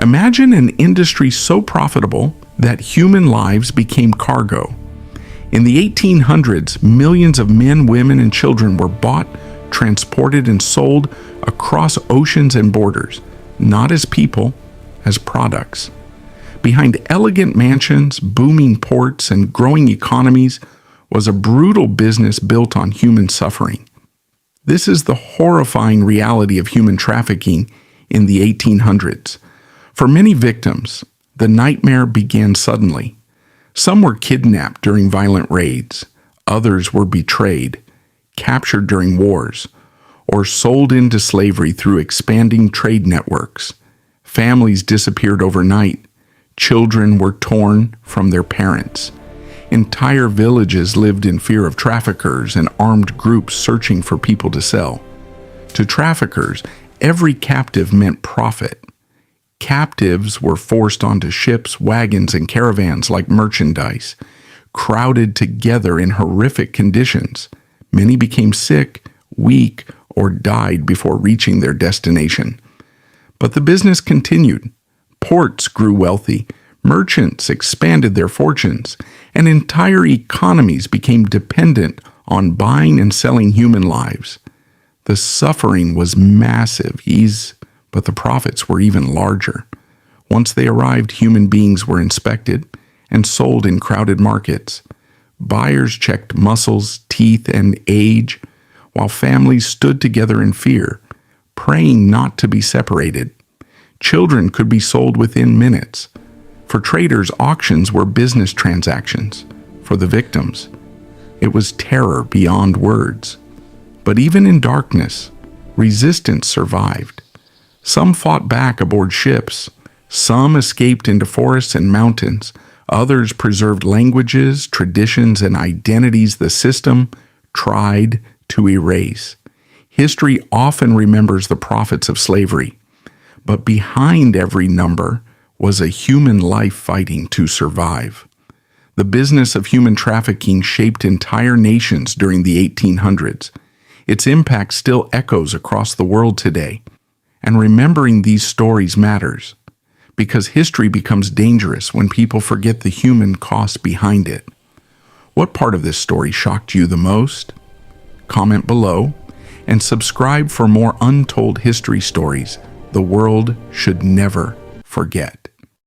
Imagine an industry so profitable that human lives became cargo. In the 1800s, millions of men, women, and children were bought, transported, and sold across oceans and borders, not as people, as products. Behind elegant mansions, booming ports, and growing economies was a brutal business built on human suffering. This is the horrifying reality of human trafficking in the 1800s. For many victims, the nightmare began suddenly. Some were kidnapped during violent raids, others were betrayed, captured during wars, or sold into slavery through expanding trade networks. Families disappeared overnight. Children were torn from their parents. Entire villages lived in fear of traffickers and armed groups searching for people to sell. To traffickers, every captive meant profit. Captives were forced onto ships, wagons, and caravans like merchandise, crowded together in horrific conditions. Many became sick, weak, or died before reaching their destination. But the business continued. Ports grew wealthy, merchants expanded their fortunes, and entire economies became dependent on buying and selling human lives. The suffering was massive, but the profits were even larger. Once they arrived, human beings were inspected and sold in crowded markets. Buyers checked muscles, teeth, and age, while families stood together in fear, praying not to be separated. Children could be sold within minutes. For traders, auctions were business transactions. For the victims, it was terror beyond words. But even in darkness, resistance survived. Some fought back aboard ships. Some escaped into forests and mountains. Others preserved languages, traditions, and identities the system tried to erase. History often remembers the profits of slavery, but behind every number was a human life fighting to survive. The business of human trafficking shaped entire nations during the 1800s. Its impact still echoes across the world today. And remembering these stories matters, because history becomes dangerous when people forget the human cost behind it. What part of this story shocked you the most? Comment below and subscribe for more untold history stories the world should never forget.